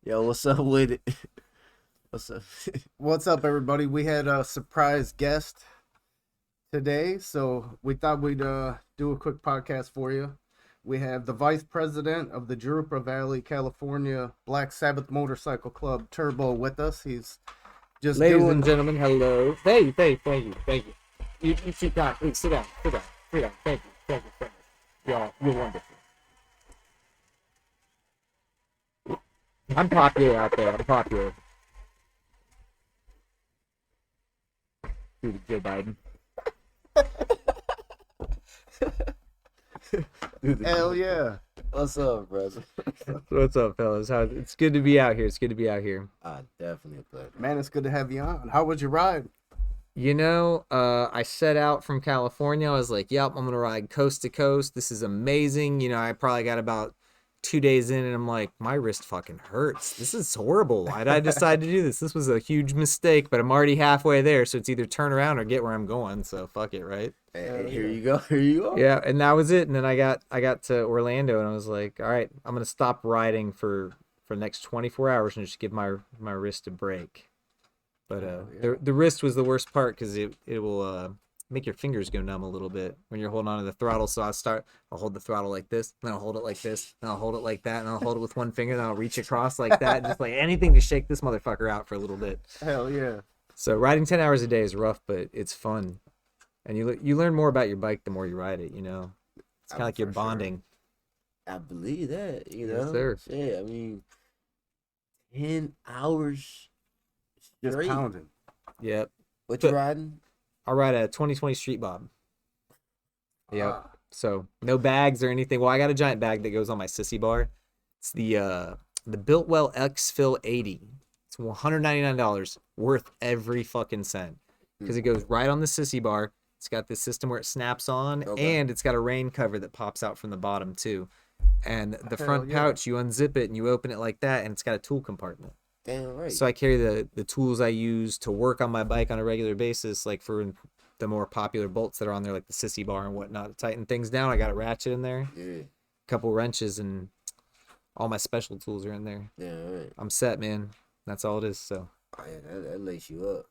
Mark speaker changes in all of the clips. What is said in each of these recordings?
Speaker 1: Yo, what's up with it? What's up?
Speaker 2: What's up, everybody? We had a surprise guest today, so we thought we'd do a quick podcast for you. We have the vice president of the Jurupa Valley, California Black Sabbath Motorcycle Club, Turbo, with us. He's just
Speaker 3: Ladies
Speaker 2: doing.
Speaker 3: and gentlemen, hello. Thank you. You sit down, please, sit down. Thank you. Thank you so much. You're wonderful. I'm popular out there. I'm popular. Dude, Joe Biden.
Speaker 2: Hell yeah!
Speaker 1: What's up, brother?
Speaker 3: What's up, fellas? It's good to be out here.
Speaker 1: Definitely a pleasure.
Speaker 2: Man, it's good to have you on. How was your ride?
Speaker 3: You know, I set out from California. I was like, yep, I'm going to ride coast to coast. This is amazing. You know, I probably got about 2 days in and I'm like, my wrist fucking hurts. This is horrible. Why did I decide to do this? This was a huge mistake, but I'm already halfway there. So it's either turn around or get where I'm going. So fuck it, right?
Speaker 1: Hey, here you go. Here you are.
Speaker 3: Yeah, and that was it. And then I got to Orlando and I was like, all right, I'm going to stop riding for the next 24 hours and just give my wrist a break. But the wrist was the worst part because it will make your fingers go numb a little bit when you're holding onto the throttle. So I'll hold the throttle like this, then I'll hold it like this, then I'll hold it like that, and I'll hold it with one finger, then I'll reach across like that, just like anything to shake this motherfucker out for a little bit.
Speaker 2: Hell yeah!
Speaker 3: So riding 10 hours a day is rough, but it's fun, and you learn more about your bike the more you ride it. You know, it's kind of like you're bonding.
Speaker 1: Sure. I believe that. You know,
Speaker 3: yes, sir.
Speaker 1: Yeah, I mean, 10 hours.
Speaker 2: Just
Speaker 1: straight.
Speaker 2: pounding.
Speaker 3: Yep.
Speaker 1: What you riding?
Speaker 3: I ride a 2020 Street Bob. Yep. So no bags or anything. Well, I got a giant bag that goes on my sissy bar. It's the Biltwell X-Fill 80. It's $199, worth every fucking cent because it goes right on the sissy bar. It's got this system where it snaps on, and it's got a rain cover that pops out from the bottom too. And the front pouch, you unzip it and you open it like that, and it's got a tool compartment.
Speaker 1: Damn right.
Speaker 3: So I carry the tools I use to work on my bike on a regular basis, like for the more popular bolts that are on there, like the sissy bar and whatnot, to tighten things down. I got a ratchet in there, a couple wrenches, and all my special tools are in there.
Speaker 1: Yeah, right.
Speaker 3: I'm set, man. That's all it is. So
Speaker 1: that lace you up.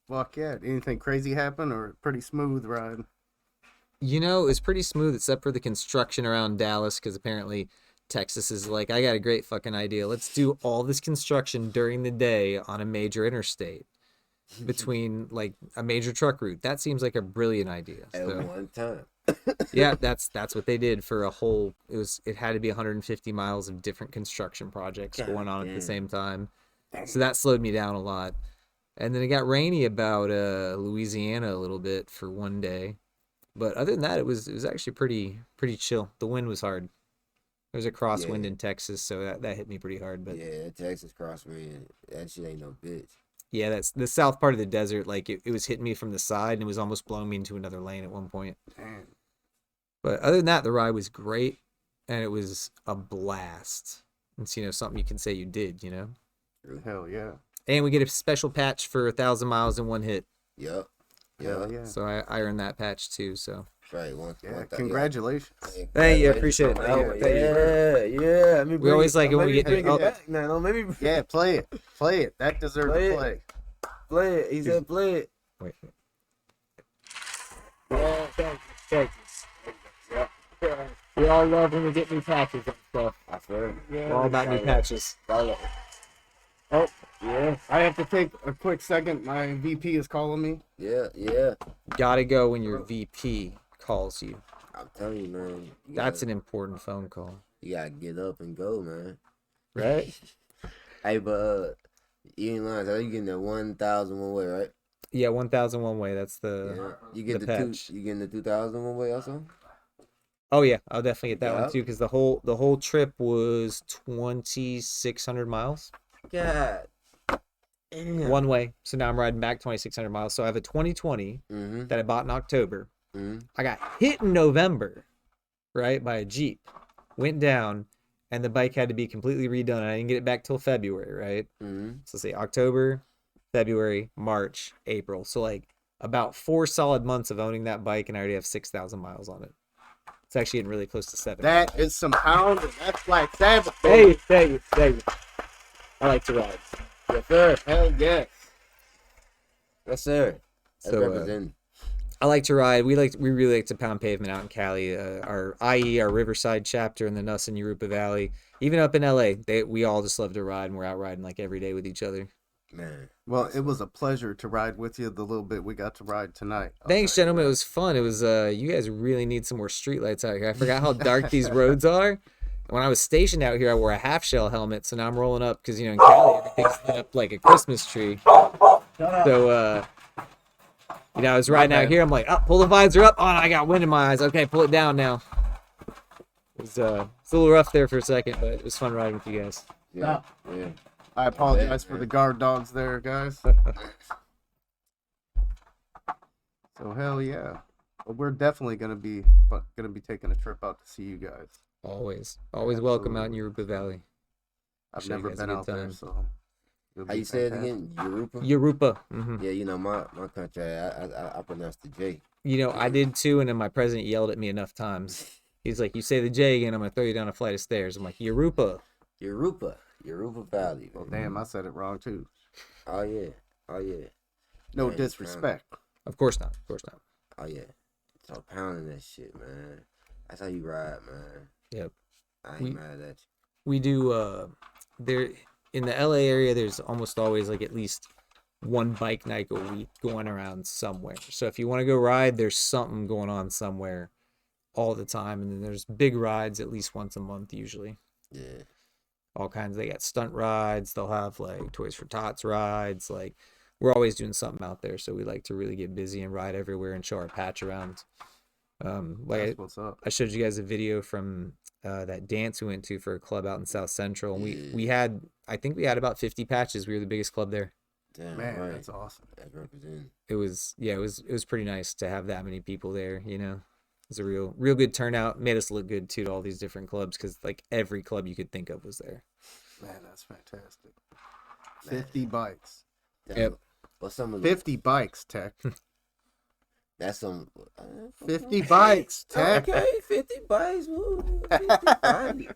Speaker 2: Fuck yeah! Anything crazy happen or pretty smooth ride?
Speaker 3: You know, it's pretty smooth except for the construction around Dallas, because apparently Texas is like, I got a great fucking idea. Let's do all this construction during the day on a major interstate between like a major truck route. That seems like a brilliant idea.
Speaker 1: At one time.
Speaker 3: Yeah, that's what they did for a whole. It had to be 150 miles of different construction projects going on at the same time. So that slowed me down a lot. And then it got rainy about Louisiana a little bit for one day. But other than that, it was actually pretty chill. The wind was hard. There was a crosswind in Texas, so that hit me pretty hard. But
Speaker 1: yeah, Texas crosswind, that shit ain't no bitch.
Speaker 3: Yeah, that's the south part of the desert. Like it was hitting me from the side, and it was almost blowing me into another lane at one point.
Speaker 2: Damn.
Speaker 3: But other than that, the ride was great, and it was a blast. It's something you can say you did.
Speaker 2: Hell yeah!
Speaker 3: And we get a special patch for 1,000 miles in one hit.
Speaker 1: Yep.
Speaker 2: Hell yeah!
Speaker 3: So I earned that patch too. So.
Speaker 1: Right.
Speaker 2: Congratulations.
Speaker 3: Thank you. I appreciate it. Thank you.
Speaker 1: Yeah. I mean,
Speaker 3: we always like it when we get
Speaker 1: it back. No, maybe.
Speaker 2: Yeah, play it. That deserves a play.
Speaker 1: Play it. He said play it.
Speaker 3: Wait.
Speaker 1: Yeah, thank you.
Speaker 3: Yeah. We all love when we get new patches and stuff.
Speaker 1: I swear.
Speaker 3: We're all about new patches.
Speaker 2: Oh, yeah. I have to take a quick second. My VP is calling me.
Speaker 1: Yeah.
Speaker 3: Gotta go when your VP calls you.
Speaker 1: I'm telling you, man.
Speaker 3: That's an important phone call.
Speaker 1: You gotta get up and go, man.
Speaker 3: Right?
Speaker 1: Hey, but you ain't lying. So you getting that 1,000 one way, right?
Speaker 3: Yeah, 1,000 one way. That's the
Speaker 1: You get the
Speaker 3: patch.
Speaker 1: You getting the 2,000 one way also?
Speaker 3: Oh yeah, I'll definitely get that one too, because the whole trip was 2,600 miles.
Speaker 1: God. Damn.
Speaker 3: One way. So now I'm riding back 2,600 miles. So I have a 2020 that I bought in October. I got hit in November, right, by a Jeep. Went down, and the bike had to be completely redone. And I didn't get it back till February, right? So say October, February, March, April. So like about 4 solid months of owning that bike, and I already have 6,000 miles on it. It's actually getting really close to 7.
Speaker 2: That is some pounding. That's Black Sabbath.
Speaker 3: Thank you. I like to ride.
Speaker 1: Yes, sir.
Speaker 2: Hell yes.
Speaker 1: Yes, sir. That's
Speaker 3: So,
Speaker 1: representing.
Speaker 3: I like to ride. We really like to pound pavement out in Cali. Our Riverside chapter in the Nuss and Yoruba Valley, even up in LA, we all just love to ride, and we're out riding like every day with each other.
Speaker 1: Man.
Speaker 2: Well, it was a pleasure to ride with you the little bit we got to ride tonight.
Speaker 3: Thanks, gentlemen. It was fun. It was you guys really need some more streetlights out here. I forgot how dark these roads are. When I was stationed out here, I wore a half shell helmet, so now I'm rolling up because in Cali everything's lit up like a Christmas tree. So I was riding out here. I'm like, oh, pull the visor up. Oh, I got wind in my eyes. Okay, pull it down now. It's a little rough there for a second, but it was fun riding with you guys.
Speaker 1: Yeah. Yeah.
Speaker 2: I apologize for the guard dogs there, guys. So hell yeah. Well, we're definitely gonna be taking a trip out to see you guys.
Speaker 3: Always welcome out in Yoruba Valley.
Speaker 2: I've
Speaker 3: Show you
Speaker 2: never
Speaker 3: guys a
Speaker 2: been
Speaker 3: good
Speaker 2: out there,
Speaker 3: time.
Speaker 2: so it'll
Speaker 1: How
Speaker 2: be
Speaker 1: you say it
Speaker 2: fantastic.
Speaker 1: again? Yoruba?
Speaker 3: Yoruba. Mm-hmm.
Speaker 1: Yeah, you know, my country, I pronounced the J.
Speaker 3: I did too, and then my president yelled at me enough times. He's like, you say the J again, I'm going to throw you down a flight of stairs. I'm like, Yoruba.
Speaker 1: Yoruba Valley.
Speaker 2: Well,
Speaker 1: Man.
Speaker 2: damn, I said it wrong too.
Speaker 1: Oh, yeah. Oh, yeah.
Speaker 2: No
Speaker 1: Man,
Speaker 2: disrespect.
Speaker 3: Of course not.
Speaker 1: Oh, yeah. So pounding that shit, man. That's how you ride, man.
Speaker 3: Yep.
Speaker 1: I ain't mad at you.
Speaker 3: We do, there, in the LA area, there's almost always like at least one bike night a week going around somewhere. So if you want to go ride, there's something going on somewhere all the time. And then there's big rides at least once a month usually.
Speaker 1: Yeah.
Speaker 3: All kinds. They got stunt rides. They'll have like Toys for Tots rides. Like we're always doing something out there. So we like to really get busy and ride everywhere and show our patch around.
Speaker 2: That's what's up.
Speaker 3: I showed you guys a video from that dance we went to for a club out in South Central, and we had, I think we had about 50 patches. We were the biggest club there.
Speaker 1: Damn,
Speaker 2: Man,
Speaker 1: right.
Speaker 2: that's awesome.
Speaker 1: That's representing.
Speaker 3: It was pretty nice to have that many people there. It was a real good turnout. Made us look good too to all these different clubs because like every club you could think of was there.
Speaker 2: Man, that's fantastic. 50 bikes.
Speaker 1: Damn.
Speaker 3: Yep.
Speaker 1: What's some of
Speaker 2: 50 bikes, Tech.
Speaker 1: That's some
Speaker 2: 50 bikes, Tech.
Speaker 1: Okay, 50 bikes. Woo, 50 bikes.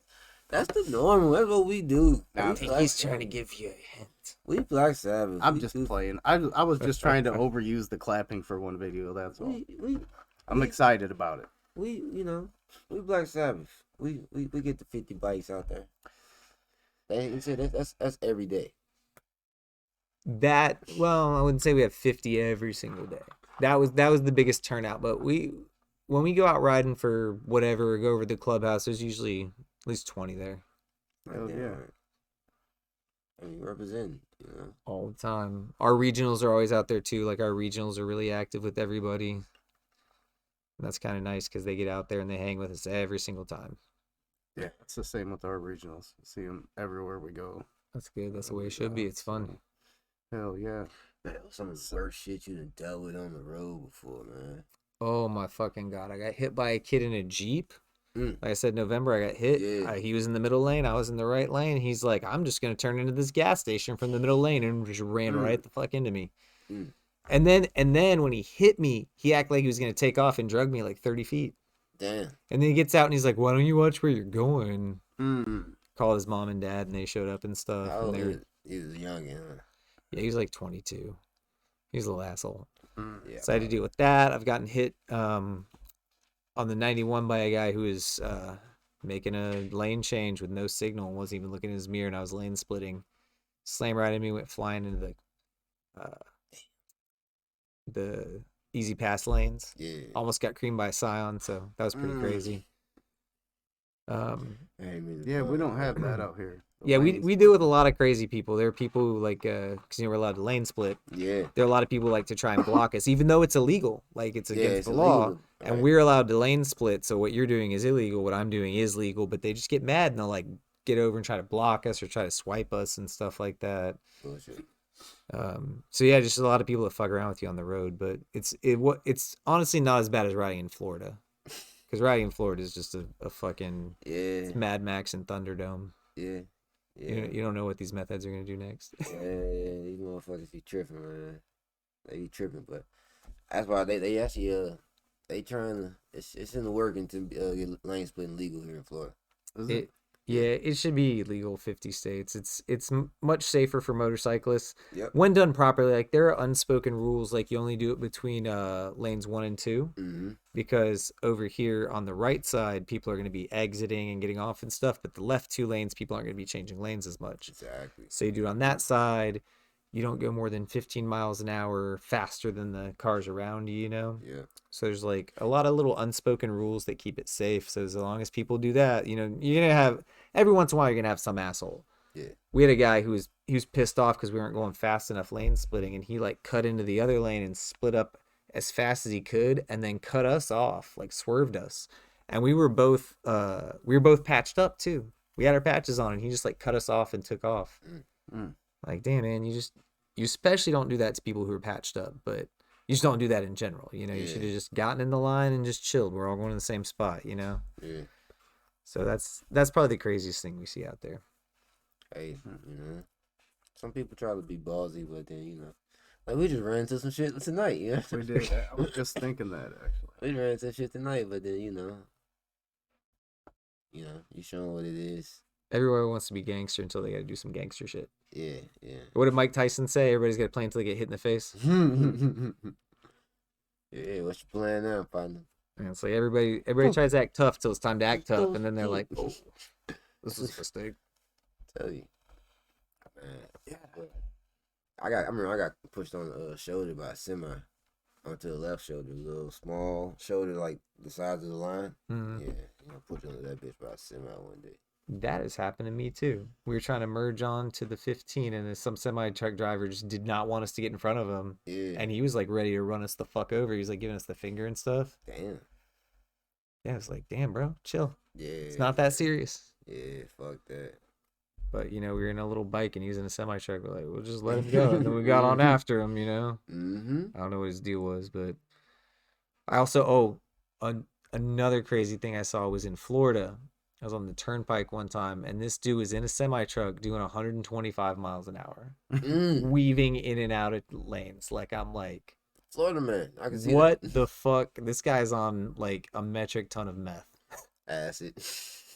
Speaker 1: That's the normal. That's what we do.
Speaker 2: Nah,
Speaker 3: I think he's trying to give you a hint.
Speaker 1: We Black Sabbath.
Speaker 2: I'm just playing. I was just trying to overuse the clapping for one video. That's all. I'm excited about it.
Speaker 1: We Black Sabbath. We get the 50 bikes out there. He said that's every day.
Speaker 3: I wouldn't say we have 50 every single day. That was the biggest turnout. But when we go out riding for whatever, or go over to the clubhouse, there's usually at least 20 there.
Speaker 2: Hell yeah.
Speaker 1: Right. I mean, representing,
Speaker 3: All the time. Our regionals are always out there too. Like our regionals are really active with everybody. And that's kind of nice because they get out there and they hang with us every single time.
Speaker 2: Yeah, it's the same with our regionals. See them everywhere we go.
Speaker 3: That's good. That's the way it should be. It's fun.
Speaker 2: Hell yeah.
Speaker 1: Man, some of the worst shit you done dealt with on the road before, man.
Speaker 3: Oh my fucking God. I got hit by a kid in a Jeep.
Speaker 1: Mm.
Speaker 3: Like I said, November, I got hit.
Speaker 1: Yeah.
Speaker 3: He was in the middle lane. I was in the right lane. He's like, I'm just going to turn into this gas station from the middle lane, and just ran right the fuck into me.
Speaker 1: Mm.
Speaker 3: And then when he hit me, he acted like he was going to take off and drug me like 30 feet.
Speaker 1: Damn.
Speaker 3: And then he gets out and he's like, why don't you watch where you're going?
Speaker 2: Mm.
Speaker 3: Called his mom and dad, and they showed up and stuff.
Speaker 1: Oh,
Speaker 3: And they were,
Speaker 1: he was young, huh?
Speaker 3: yeah, he was like 22. He was a little asshole.
Speaker 2: Mm.
Speaker 1: Yeah.
Speaker 3: So I had to deal with that. I've gotten hit on the 91 by a guy who was making a lane change with no signal and wasn't even looking in his mirror, and I was lane splitting. Slam right at me, went flying into the easy pass lanes.
Speaker 1: Yeah.
Speaker 3: Almost got creamed by a Scion, so that was pretty crazy.
Speaker 2: Yeah, we don't have that out here. The
Speaker 3: Yeah,
Speaker 2: lanes-
Speaker 3: we deal with a lot of crazy people. There are people who like, because we're allowed to lane split.
Speaker 1: Yeah.
Speaker 3: There are a lot of people who like to try and block us, even though it's illegal. Like it's against
Speaker 1: it's
Speaker 3: the law,
Speaker 1: illegal,
Speaker 3: and
Speaker 1: right.
Speaker 3: we're allowed to lane split. So what you're doing is illegal. What I'm doing is legal. But they just get mad and they'll like get over and try to block us or try to swipe us and stuff like that.
Speaker 1: Bullshit.
Speaker 3: So yeah, just a lot of people that fuck around with you on the road. But it's honestly not as bad as riding in Florida, because riding in Florida is just a fucking
Speaker 1: Yeah.
Speaker 3: Mad Max and Thunderdome.
Speaker 1: Yeah. Yeah.
Speaker 3: You don't know what these meth heads are gonna do next.
Speaker 1: Yeah, these motherfuckers be tripping, man. They be tripping, but that's why they actually they trying to it's in the working to get lane splitting legal here in Florida.
Speaker 2: Is it?
Speaker 3: Yeah, it should be legal 50 states. It's much safer for motorcyclists
Speaker 1: Yep.
Speaker 3: when done properly. Like there are unspoken rules, like you only do it between lanes 1 and 2,
Speaker 1: Mm-hmm.
Speaker 3: because over here on the right side, people are going to be exiting and getting off and stuff, but the left 2 lanes, people aren't going to be changing lanes as much.
Speaker 1: Exactly.
Speaker 3: So you do it on that side. You don't go more than 15 miles an hour faster than the cars around you, you know?
Speaker 1: Yeah.
Speaker 3: So there's like a lot of little unspoken rules that keep it safe. So as long as people do that, you know, you're gonna have every once in a while you're gonna have some asshole.
Speaker 1: Yeah.
Speaker 3: We had a guy who was pissed off because we weren't going fast enough lane splitting, and he like cut into the other lane and split up as fast as he could, and then cut us off, like swerved us. And we were both patched up too. We had our patches on, and he just like cut us off and took off.
Speaker 1: Mm.
Speaker 3: Like, damn man, you especially don't do that to people who are patched up, but you just don't do that in general. You know, you should have just gotten in the line and just chilled. We're all going to the same spot, you know?
Speaker 1: Yeah.
Speaker 3: So that's probably the craziest thing we see out there.
Speaker 1: Hey, you know, some people try to be ballsy, but then, you know, like we just ran into some shit tonight, you know?
Speaker 2: We did. I was just thinking that, actually.
Speaker 1: We ran into shit tonight, but then, you know, you showing what it is.
Speaker 3: Everybody wants to be gangster until they got to do some gangster shit.
Speaker 1: Yeah, yeah.
Speaker 3: What did Mike Tyson say? Everybody's got to play until they get hit in the face.
Speaker 1: Yeah, what's your plan now, partner?
Speaker 3: And it's like everybody tries to act tough till it's time to act tough, and then they're like, "Oh, this is a mistake."
Speaker 1: Tell you, man. Yeah. I got pushed on the shoulder by a semi onto the left shoulder, a little small shoulder, like the size of the line.
Speaker 3: Mhm.
Speaker 1: Yeah, pushed onto that bitch by a semi one day.
Speaker 3: That has happened to me too. We were trying to merge on to the 15, and some semi truck driver just did not want us to get in front of him.
Speaker 1: Yeah.
Speaker 3: And he was like ready to run us the fuck over. He was like giving us the finger and stuff.
Speaker 1: Damn.
Speaker 3: Yeah, it's like, damn, bro, chill.
Speaker 1: Yeah.
Speaker 3: It's not that serious.
Speaker 1: Yeah, fuck that.
Speaker 3: But you know, we were in a little bike and he was in a semi truck. We're like, we'll just let him go. And then we got on after him. You know.
Speaker 1: Mm-hmm.
Speaker 3: I don't know what his deal was, but I also another crazy thing I saw was in Florida. I was on the turnpike one time, and this dude was in a semi truck doing 125 miles an hour, weaving in and out of lanes. Like I'm like,
Speaker 1: Florida man, I can see
Speaker 3: what
Speaker 1: that.
Speaker 3: the fuck? This guy's on like a metric ton of meth.
Speaker 1: Acid.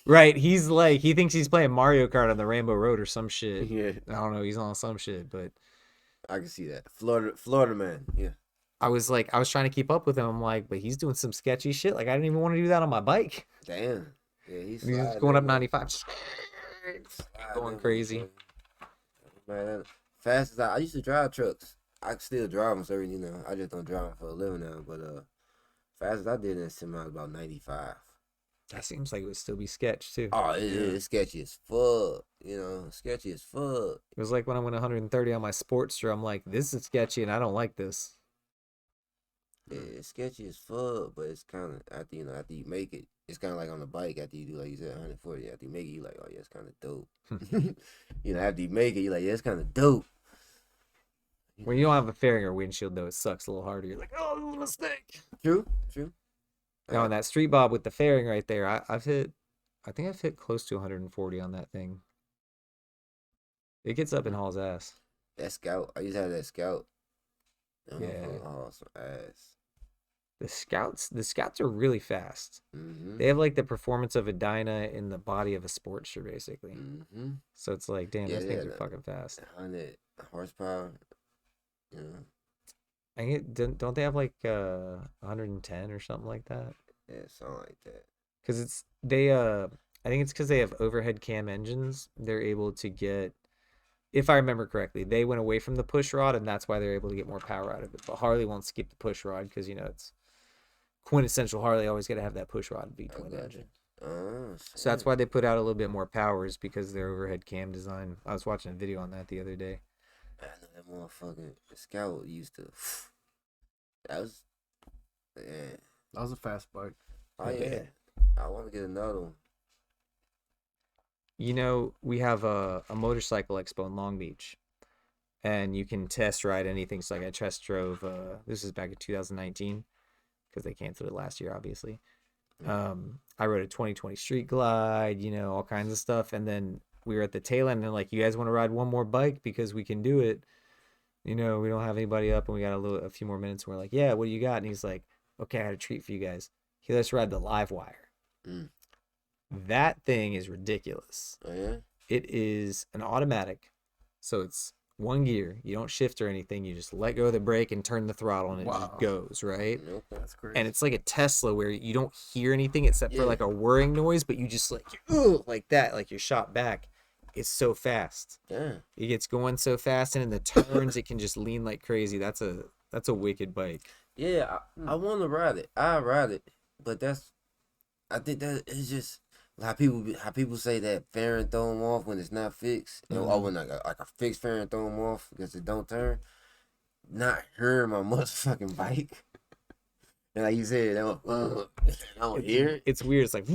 Speaker 3: Right? He's like, he thinks he's playing Mario Kart on the Rainbow Road or some shit.
Speaker 1: Yeah,
Speaker 3: I don't know. He's on some shit, but
Speaker 1: I can see that. Florida man. Yeah.
Speaker 3: I was trying to keep up with him. I'm like, but he's doing some sketchy shit. Like I didn't even want to do that on my bike.
Speaker 1: Damn. Yeah, he's
Speaker 3: He's going up 95, going crazy.
Speaker 1: Man, fast as I used to drive trucks. I still drive them, so you know, I just don't drive them for a living now. But fast as I did in semi, I was about 95.
Speaker 3: That seems like it would still be sketch too.
Speaker 1: Oh, it's sketchy as fuck. You know, sketchy as fuck.
Speaker 3: It was like when I went 130 on my Sportster. I'm like, this is sketchy, and I don't like this.
Speaker 1: Yeah, it's sketchy as fuck, but it's kind of after you make it, it's kind of like on the bike. After you do like you said 140, after you make it, you like, oh yeah, it's kind of dope. You know, after you make it, you like, yeah, it's kind of dope.
Speaker 3: When you don't have a fairing or windshield, though, it sucks a little harder. You're like, oh, this is a mistake.
Speaker 1: True.
Speaker 3: Now on that street bob with the fairing right there, I think I've hit close to 140 on that thing. It gets up and hauls ass.
Speaker 1: That Scout, I used to have that Scout.
Speaker 3: Yeah.
Speaker 1: Oh, some ass.
Speaker 3: The scouts are really fast.
Speaker 1: Mm-hmm.
Speaker 3: They have like the performance of a Dyna in the body of a Sportster, basically.
Speaker 1: Mm-hmm.
Speaker 3: So it's like, damn, those things are fucking fast.
Speaker 1: 100 horsepower. You know.
Speaker 3: I think don't they have like 110 or something like that?
Speaker 1: Yeah, something like that.
Speaker 3: Because I think it's because they have overhead cam engines. They're able to get, if I remember correctly, they went away from the push rod, and that's why they're able to get more power out of it. But Harley won't skip the push rod because, you know, it's quintessential Harley. Always got to have that push rod V-twin engine. So that's why they put out a little bit more powers, because their overhead cam design. I was watching a video on that the other day.
Speaker 1: I know that motherfucking Scout used to. That was, yeah.
Speaker 2: That was a fast bike.
Speaker 1: Oh yeah. I want to get another one.
Speaker 3: You know, we have a motorcycle expo in Long Beach, and you can test ride anything. So like I test drove, this is back in 2019, because they canceled it last year, obviously. I rode a 2020 Street Glide, you know, all kinds of stuff. And then we were at the tail end and like, you guys want to ride one more bike because we can do it. You know, we don't have anybody up and we got a few more minutes. And we're like, yeah, what do you got? And he's like, okay, I got a treat for you guys. He lets us ride the live wire. That thing is ridiculous.
Speaker 1: Oh, yeah?
Speaker 3: It is an automatic, so it's one gear. You don't shift or anything. You just let go of the brake and turn the throttle, and it just
Speaker 2: Wow.
Speaker 3: goes, right?
Speaker 1: Okay.
Speaker 2: That's crazy.
Speaker 3: And it's like a Tesla where you don't hear anything except for
Speaker 1: Yeah.
Speaker 3: like a whirring noise, but you just like, ugh, like that, like you're shot back. It's so fast.
Speaker 1: Damn.
Speaker 3: It gets going so fast, and in the turns, it can just lean like crazy. That's a wicked bike.
Speaker 1: Yeah, I want to ride it. I ride it, but I think that it's just how people say that fairing throw them off when it's not fixed, or when like a fixed fairing throw them off because it don't turn. Not hearing my motherfucking bike, and like you said, I don't hear it.
Speaker 3: It's weird. It's like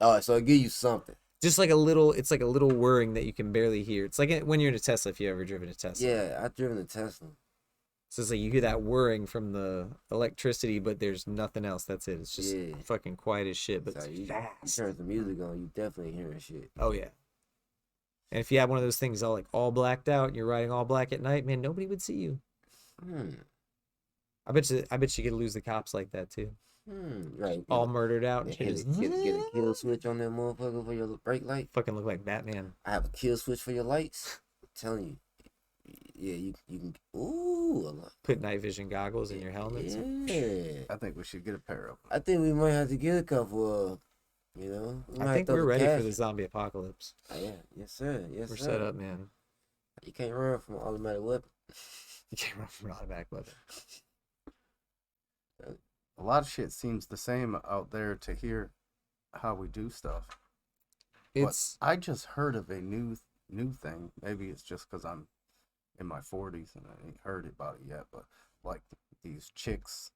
Speaker 1: Oh, so it give you something.
Speaker 3: just like a little. It's like a little whirring that you can barely hear. It's like when you're in a Tesla. If you ever driven a Tesla.
Speaker 1: Yeah, I driven a Tesla.
Speaker 3: So it's like you hear that whirring from the electricity, but there's nothing else. That's it. It's just fucking quiet as shit, but
Speaker 1: So
Speaker 3: it's
Speaker 1: you
Speaker 3: fast.
Speaker 1: turn some music on, you definitely hearing shit.
Speaker 3: Oh yeah. And if you have one of those things all blacked out, and you're riding all black at night, man, nobody would see you. I bet you could lose the cops like that too.
Speaker 1: Right.
Speaker 3: All murdered out and
Speaker 1: Get
Speaker 3: shit.
Speaker 1: get a kill switch on that motherfucker for your brake light.
Speaker 3: Fucking look like Batman.
Speaker 1: I have a kill switch for your lights. I'm telling you. Yeah, you can. Ooh, a lot.
Speaker 3: Put night vision goggles in your helmets.
Speaker 1: Yeah.
Speaker 2: I think we should get a pair of them.
Speaker 1: I think we might have to get a couple of, you know.
Speaker 3: I think we're ready for the zombie apocalypse.
Speaker 1: Oh, yeah. Yes, sir. Yes,
Speaker 3: We're
Speaker 1: sir.
Speaker 3: set up, man.
Speaker 1: You can't run from an automatic weapon.
Speaker 3: You can't run from an automatic weapon.
Speaker 2: A lot of shit seems the same out there to hear how we do stuff.
Speaker 3: It's
Speaker 2: But I just heard of a new thing. Maybe it's just because I'm in my 40s and I ain't heard about it yet. But like these chicks,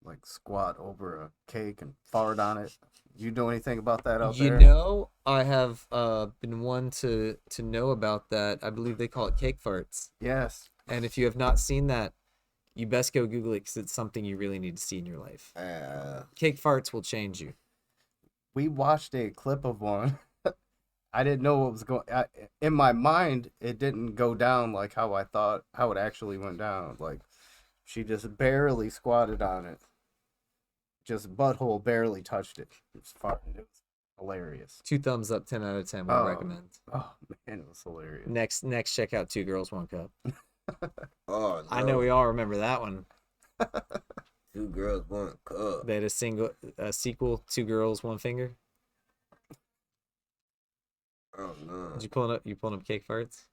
Speaker 2: like squat over a cake and fart on it. You know anything about that out there?
Speaker 3: You know, I have been one to know about that. I believe they call it cake farts.
Speaker 2: Yes.
Speaker 3: And if you have not seen that, you best go Google it because it's something you really need to see in your life. Cake farts will change you.
Speaker 2: We watched a clip of one. I didn't know what was going. In my mind, it didn't go down like how I thought how it actually went down. Like she just barely squatted on it, just butthole barely touched it. It was fun. It was hilarious.
Speaker 3: 2 thumbs up, 10 out of 10. Would recommend.
Speaker 2: Oh man, it was hilarious.
Speaker 3: Next, check out 2 Girls, 1 Cup.
Speaker 1: Oh, no.
Speaker 3: I know we all remember that one.
Speaker 1: 2 girls, 1 cup.
Speaker 3: They had a sequel, 2 Girls, 1 Finger.
Speaker 1: Oh, no.
Speaker 3: Did you pulling up cake farts?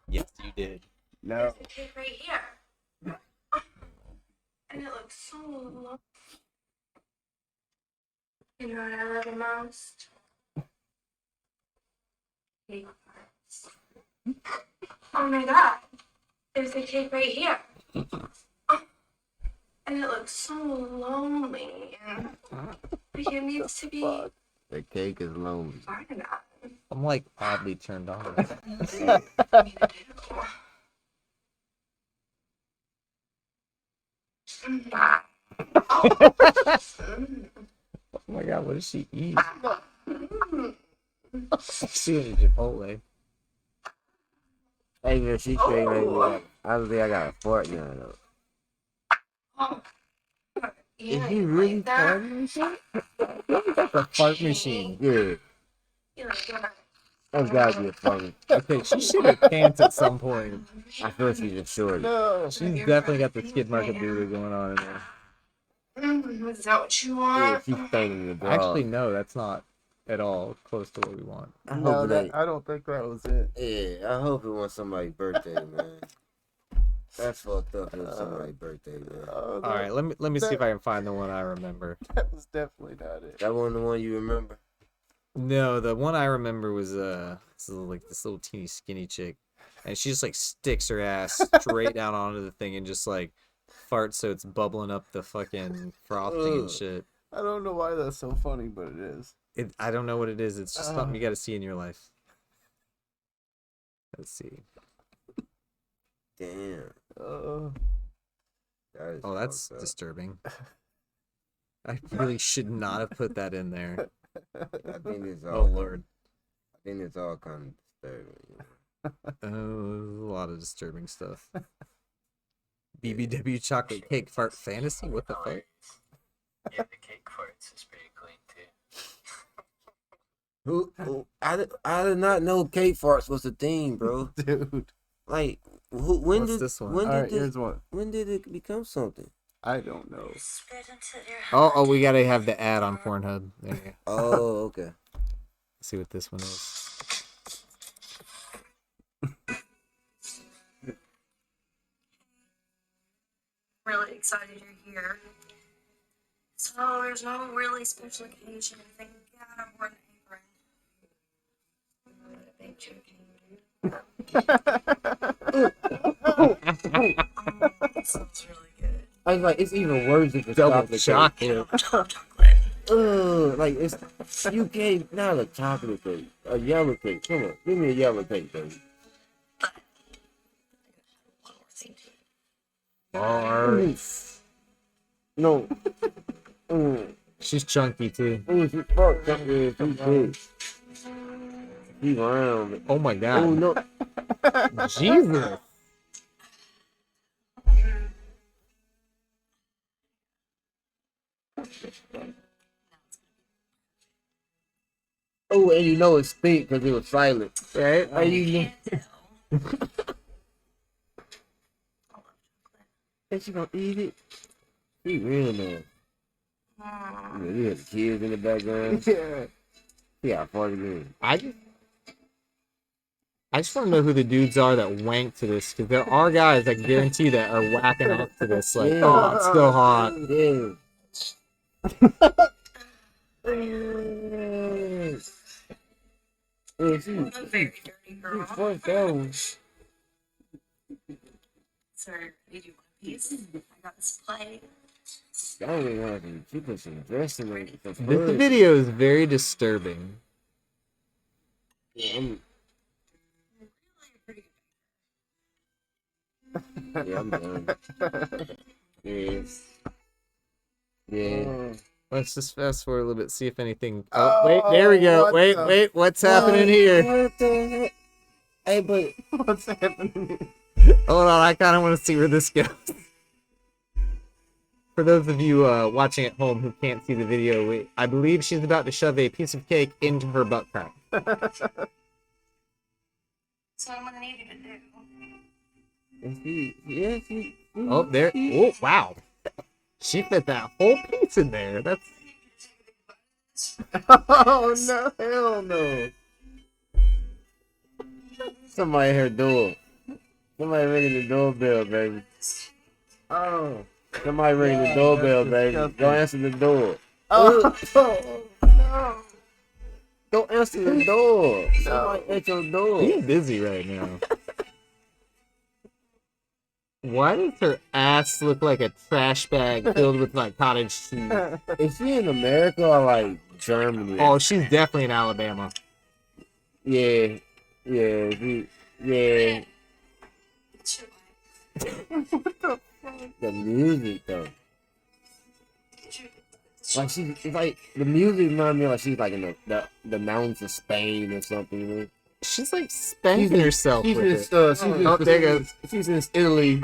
Speaker 3: Yes, you did.
Speaker 2: No.
Speaker 4: There's a cake right here. And it looks so long. You know what I love the most? Cake farts. Oh my god. There's a cake right here. And it looks so lonely. And like it needs to be
Speaker 1: The cake is lonely.
Speaker 4: farted on.
Speaker 3: I'm like oddly turned on.
Speaker 4: I mean, I do.
Speaker 3: Oh my god, what does she eat? She was Chipotle.
Speaker 1: Hey, man, she straight made me like, honestly, I got a fart now, though.
Speaker 4: Oh. Yeah,
Speaker 1: Is he really
Speaker 4: like that?
Speaker 1: farting?
Speaker 3: The fart machine.
Speaker 1: Yeah.
Speaker 4: You like that?
Speaker 1: That's gotta be funny.
Speaker 3: Okay, she should have pants at some point.
Speaker 1: I feel she's just shorty.
Speaker 2: No.
Speaker 3: She's definitely got the skid market booty going on in there.
Speaker 4: Is that what you
Speaker 1: Yeah,
Speaker 4: want?
Speaker 1: she's staining the dog.
Speaker 3: Actually, no, that's not at all close to what we want.
Speaker 1: I hope
Speaker 2: No,
Speaker 1: it ain't.
Speaker 2: I don't think that was it.
Speaker 1: Yeah, I hope it was somebody's birthday, man. That's fucked up. It was somebody's birthday, man.
Speaker 3: All right, let me see if I can find the one I remember.
Speaker 2: That was definitely not it.
Speaker 1: That wasn't the one you remember?
Speaker 3: No, the one I remember was this little teeny skinny chick, and she just like sticks her ass straight down onto the thing and just like farts so it's bubbling up the fucking frosting and shit.
Speaker 2: I don't know why that's so funny, but it is.
Speaker 3: I don't know what it is. It's just something you got to see in your life. Let's see.
Speaker 1: Damn. That is
Speaker 3: Oh, that's
Speaker 1: fucked up.
Speaker 3: disturbing. I really should not have put that in there.
Speaker 1: I think it's
Speaker 3: Oh
Speaker 1: all.
Speaker 3: Lord.
Speaker 1: I think it's all kind of disturbing. You know?
Speaker 3: Oh, there's a lot of disturbing stuff. BBW chocolate cake fart fantasy? What the fuck?
Speaker 5: Yeah, the cake farts is pretty clean too.
Speaker 1: I did not know cake farts was a thing, bro.
Speaker 2: Dude.
Speaker 1: Like, when
Speaker 3: What's
Speaker 1: did
Speaker 3: this one?
Speaker 1: when
Speaker 2: All
Speaker 1: did
Speaker 2: right,
Speaker 1: this,
Speaker 2: here's one.
Speaker 1: when did it become something?
Speaker 2: I don't know.
Speaker 3: Oh, we gotta have the ad on Pornhub. There you go.
Speaker 1: Oh, okay.
Speaker 3: Let's see what this one is.
Speaker 4: Really excited you're here. So there's no really special occasion. Thank God I wore an apron. This smells really good.
Speaker 1: I was like, it's even worse if it's
Speaker 3: Double
Speaker 1: chocolate
Speaker 3: chocolate.
Speaker 4: Chocolate.
Speaker 1: Ugh, like it's you can't not a chocolate cake, a yellow cake. Come on, give me a yellow cake, baby.
Speaker 3: Farts.
Speaker 1: No. Mm.
Speaker 3: She's chunky too.
Speaker 1: Oh, she fucked. She's big. She's round.
Speaker 3: Oh my
Speaker 1: Oh
Speaker 3: god.
Speaker 1: no.
Speaker 3: Jesus.
Speaker 1: Oh, and you know it's stink because it was silent.
Speaker 3: Right?
Speaker 1: And you know. And she gonna eat it. She real man. Yeah, you had the kids in the background.
Speaker 2: Yeah.
Speaker 1: She got 40 minutes.
Speaker 3: I just want to know who the dudes are that wank to this, because there are guys I guarantee that are whacking off to this. Like,
Speaker 1: Yeah.
Speaker 3: oh, it's still hot.
Speaker 1: Yeah. Yeah, she
Speaker 4: I'm a very dirty girl.
Speaker 1: first that one.
Speaker 4: Sir, did you want a piece? I got this plate.
Speaker 1: That one happened. She put some dressing on it.
Speaker 3: This video is very disturbing.
Speaker 1: Yeah, I'm done. Yes. Yeah.
Speaker 3: Let's just fast forward a little bit, see if anything. Oh, wait, there we go.
Speaker 2: what
Speaker 3: Wait,
Speaker 2: the-
Speaker 3: wait, what's happening here?
Speaker 1: What the heck? Hey, but
Speaker 2: What's happening?
Speaker 3: Hold on, I kind of want to see where this goes. For those of you watching at home who can't see the video, I believe she's about to shove a piece of cake into her butt crack.
Speaker 4: So I'm gonna need you to do.
Speaker 1: she.
Speaker 3: Oh, there. Oh, wow. She fit that whole piece in there. That's.
Speaker 2: Oh no! Hell no!
Speaker 1: Somebody at her door. Somebody ringing the doorbell, baby.
Speaker 2: Oh.
Speaker 1: Somebody ringing the
Speaker 2: Yeah,
Speaker 1: doorbell,
Speaker 2: that's
Speaker 1: baby.
Speaker 2: disgusting.
Speaker 1: Go answer the door.
Speaker 2: Oh. No.
Speaker 1: Go answer the door. Somebody at your door.
Speaker 3: She's busy right now. Why does her ass look like a trash bag filled with like cottage cheese?
Speaker 1: Is she in America or like Germany?
Speaker 3: Oh, she's definitely in Alabama.
Speaker 1: Yeah. Yeah. Yeah. The music though. Like it's like the music reminds me like she's like in the mountains of Spain or something. You know?
Speaker 3: She's like spanking herself
Speaker 1: She's
Speaker 3: with
Speaker 1: in,
Speaker 3: it.
Speaker 1: oh,
Speaker 3: there goes.
Speaker 1: She's in Italy.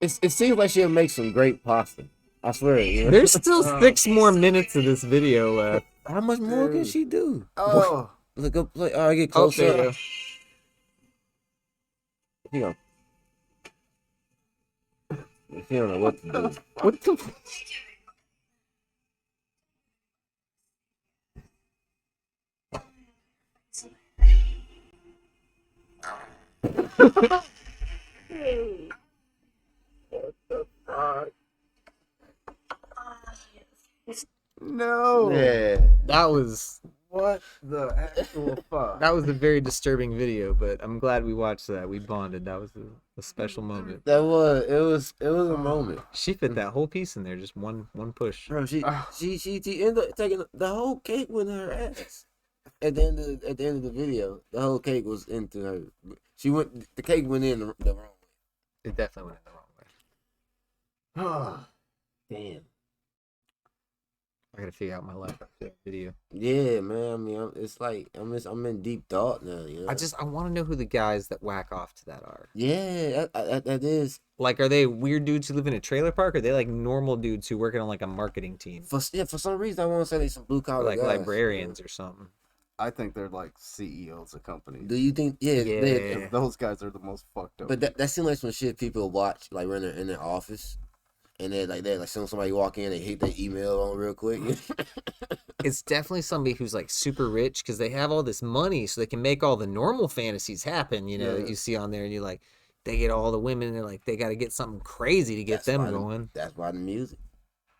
Speaker 1: It seems like she'll make some great pasta. I swear. You know?
Speaker 3: There's still 6 more minutes of this video left.
Speaker 1: How much more can she do?
Speaker 2: Oh.
Speaker 1: Look up, play. All right, get
Speaker 3: Oh,
Speaker 1: closer.
Speaker 3: there you go.
Speaker 1: Here you go. She don't know what to do.
Speaker 3: What the?
Speaker 2: No.
Speaker 1: Yeah.
Speaker 3: That was
Speaker 2: What the actual fuck?
Speaker 3: a very disturbing video, but I'm glad we watched that. We bonded. That was a special moment.
Speaker 1: That was it was a moment.
Speaker 3: She fit that whole piece in there, just one push.
Speaker 1: Bro, she ended up taking the whole cake with her ass. At the end of the video, the whole cake was into her. The cake went in the wrong
Speaker 3: It definitely went in the wrong way.
Speaker 1: way. Damn.
Speaker 3: I gotta figure out my laptop video.
Speaker 1: Yeah, man. I mean, it's like I'm in deep thought now. You know.
Speaker 3: I want to know who the guys that whack off to that are.
Speaker 1: Yeah, that is
Speaker 3: Like, are they weird dudes who live in a trailer park? Or are they like normal dudes who working on like a marketing team?
Speaker 1: for some reason I want to say they some blue
Speaker 3: Or
Speaker 1: collar
Speaker 3: like
Speaker 1: guys,
Speaker 3: librarians or something.
Speaker 2: I think they're like CEOs of companies.
Speaker 1: Do you think? Yeah,
Speaker 3: Yeah.
Speaker 2: Those guys are the most fucked up.
Speaker 1: but that seems like some shit people watch like when they're in their office, and they're like somebody walk in, they hit their email on real quick.
Speaker 3: It's definitely somebody who's like super rich because they have all this money, so they can make all the normal fantasies happen. You know, that you see on there, and you're like, they get all the women, and they're like, they got to get something crazy to get them going.
Speaker 1: That's why the music.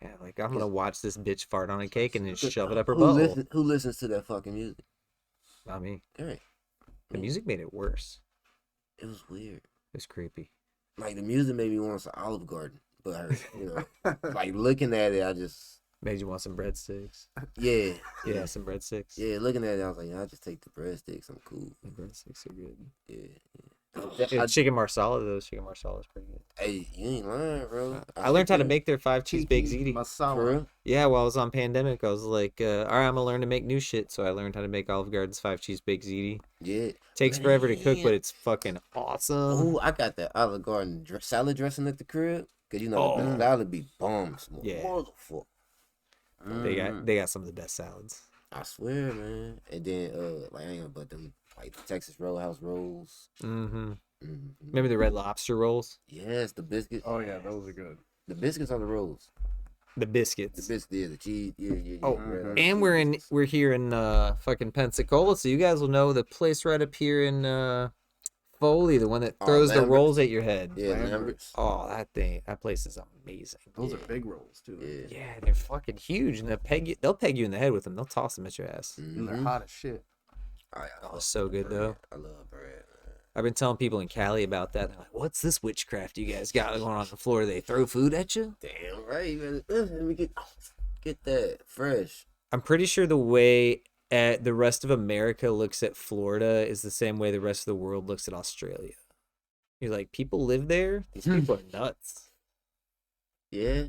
Speaker 3: Yeah, like I'm gonna watch this bitch fart on a cake and then shove it up her
Speaker 1: Who
Speaker 3: butthole.
Speaker 1: who listens to that fucking music?
Speaker 3: Not me.
Speaker 1: Right.
Speaker 3: The music made it worse.
Speaker 1: It was weird.
Speaker 3: It was creepy.
Speaker 1: Like the music made me want some Olive Garden, but like looking at it, I just
Speaker 3: Made you want some breadsticks.
Speaker 1: yeah,
Speaker 3: Yeah, some breadsticks.
Speaker 1: yeah. Looking at it, I was like, I'll just take the breadsticks. I'm cool.
Speaker 3: The breadsticks are good.
Speaker 1: Yeah.
Speaker 3: Yeah, chicken marsala though. Chicken marsala is pretty good.
Speaker 1: Hey, you ain't lying, bro.
Speaker 3: I learned how to
Speaker 1: think
Speaker 3: make their 5 cheese baked ziti.
Speaker 1: for
Speaker 2: Masala.
Speaker 1: real.
Speaker 3: Yeah, while I was on pandemic, I was like, all right, I'm gonna learn to make new shit. So I learned how to make Olive Garden's 5 cheese baked ziti.
Speaker 1: Yeah.
Speaker 3: Takes forever to cook,
Speaker 1: Man.
Speaker 3: but it's fucking awesome.
Speaker 1: Oh, I got that Olive Garden salad dressing at the crib. Cause you know the salad be bombs.
Speaker 3: Yeah.
Speaker 1: Motherfucker.
Speaker 3: They got some of the best salads.
Speaker 1: I swear, man. And then like I ain't gonna but them like the Texas Roadhouse rolls.
Speaker 3: Mm-hmm.
Speaker 1: Mm-hmm.
Speaker 3: Remember the Red Lobster rolls?
Speaker 1: Yes, the biscuits.
Speaker 2: Oh yeah, those are good.
Speaker 1: The biscuits are the rolls.
Speaker 3: The biscuits.
Speaker 1: The biscuits, yeah, the cheese, yeah.
Speaker 3: Oh,
Speaker 1: right,
Speaker 3: and we're here in fucking Pensacola, so you guys will know the place right up here in Foley, the one that throws the
Speaker 1: Lambert's.
Speaker 3: rolls at your head.
Speaker 1: Yeah,
Speaker 2: Lambert's.
Speaker 1: Lambert's.
Speaker 3: Oh, that place is amazing.
Speaker 2: Those are big rolls too.
Speaker 1: Yeah.
Speaker 3: Yeah, they're fucking huge, and they'll peg you in the head with them. They'll toss them at your ass.
Speaker 2: And they're
Speaker 1: Mhm.
Speaker 2: hot as shit.
Speaker 3: Oh, so good though.
Speaker 1: I love bread.
Speaker 3: I've been telling people in Cali about that. They're like, "What's this witchcraft you guys got going on the floor? They throw food at you?"
Speaker 1: Damn right, man. Let me get that fresh.
Speaker 3: I'm pretty sure the way the rest of America looks at Florida is the same way the rest of the world looks at Australia. You're like, people live there? These people are nuts.
Speaker 1: Yeah,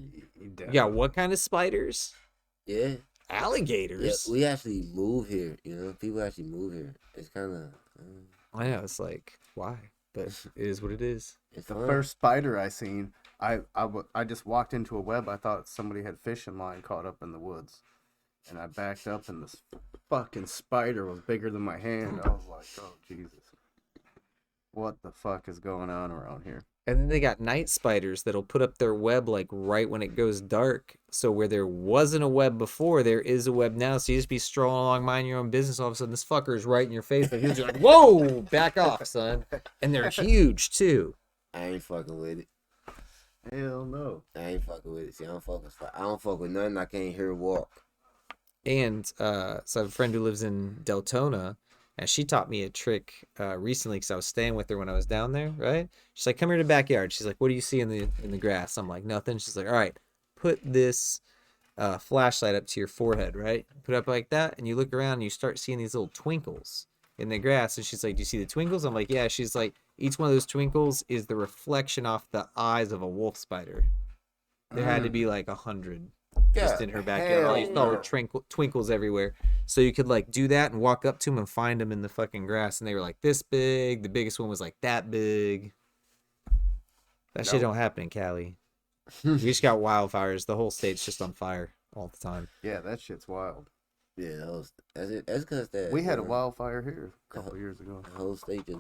Speaker 3: Yeah, what kind of spiders?
Speaker 1: yeah.
Speaker 3: Alligators.
Speaker 1: Yeah, we actually move here. You know, people actually move here. It's kind of.
Speaker 3: I know, it's like, why? But it is what it is.
Speaker 1: It's
Speaker 2: The
Speaker 1: fun.
Speaker 2: first spider I seen, I just walked into a web. I thought somebody had fishing line caught up in the woods, and I backed up, and this fucking spider was bigger than my hand. I was like, oh Jesus, what the fuck is going on around here?
Speaker 3: And then they got night spiders that'll put up their web like right when it goes dark. So where there wasn't a web before, there is a web now. So you just be strolling along, minding your own business. All of a sudden, this fucker is right in your face. Like, you're like, whoa, back off, son. And they're huge too.
Speaker 1: I ain't fucking with it.
Speaker 2: Hell no.
Speaker 1: I ain't fucking with it. See, I don't fuck with nothing I can't hear walk.
Speaker 3: And so I have a friend who lives in Deltona, and she taught me a trick recently because I was staying with her when I was down there, right? She's like, come here to the backyard. She's like, what do you see in the grass? I'm like, nothing. She's like, all right, put this flashlight up to your forehead, right? Put it up like that, and you look around and you start seeing these little twinkles in the grass. And she's like, do you see the twinkles? I'm like, yeah. She's like, each one of those twinkles is the reflection off the eyes of a wolf spider. There had to be like 100 just in her backyard. All you saw were twinkles everywhere. So you could like do that and walk up to them and find them in the fucking grass. And they were like this big. The biggest one was like that big. That shit don't happen in Cali. We just got wildfires. The whole state's just on fire all the time.
Speaker 2: Yeah, that shit's wild.
Speaker 1: Yeah, that's it. That's because that
Speaker 2: We had a wildfire here a couple years ago.
Speaker 1: The whole state just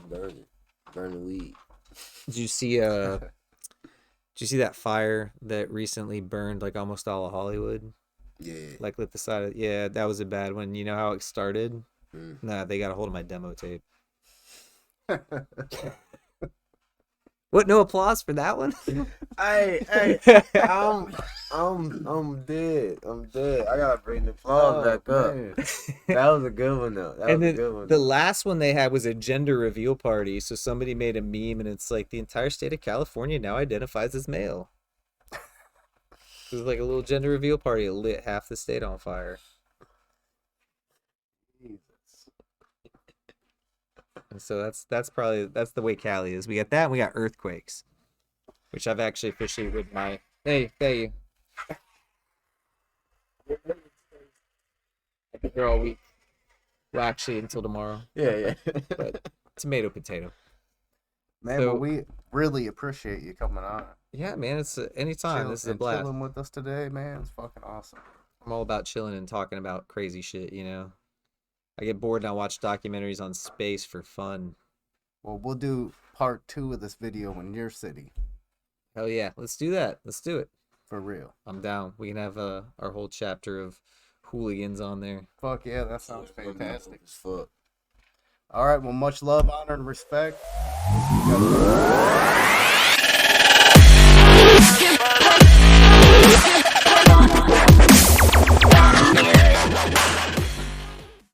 Speaker 1: burning weed.
Speaker 3: Did you see that fire that recently burned like almost all of Hollywood?
Speaker 1: Yeah.
Speaker 3: Like lit the side of, yeah, that was a bad one. You know how it started?
Speaker 1: Mm.
Speaker 3: Nah, they got a hold of my demo tape. What? No applause for that one?
Speaker 1: Hey, I'm dead. I'm dead. I gotta bring the applause back up.
Speaker 2: Man.
Speaker 1: That was a good one though. That
Speaker 3: And
Speaker 1: was a
Speaker 3: then
Speaker 1: good one.
Speaker 3: the last one they had was a gender reveal party. So somebody made a meme, and it's like the entire state of California now identifies as male. It was like a little gender reveal party. It lit half the state on fire.
Speaker 2: Jesus.
Speaker 3: And so that's the way Cali is. We got that, and we got earthquakes, which I've actually officially ridden my. Hey, here all week. Well, actually, until tomorrow.
Speaker 1: Yeah.
Speaker 3: But tomato, potato.
Speaker 2: Man,
Speaker 3: So-
Speaker 2: well, we really appreciate you coming on.
Speaker 3: Yeah, man, it's anytime. This is a
Speaker 2: And
Speaker 3: blast.
Speaker 2: chilling with us today, man. It's fucking awesome.
Speaker 3: I'm all about chilling and talking about crazy shit, you know. I get bored and I watch documentaries on space for fun.
Speaker 2: Well, we'll do part 2 of this video in your city.
Speaker 3: Hell yeah, let's do that. Let's do it.
Speaker 2: For real.
Speaker 3: I'm down. We can have our whole chapter of hooligans on there.
Speaker 2: Fuck yeah, that sounds fantastic.
Speaker 1: As fuck.
Speaker 2: All right, well, much love, honor, and respect.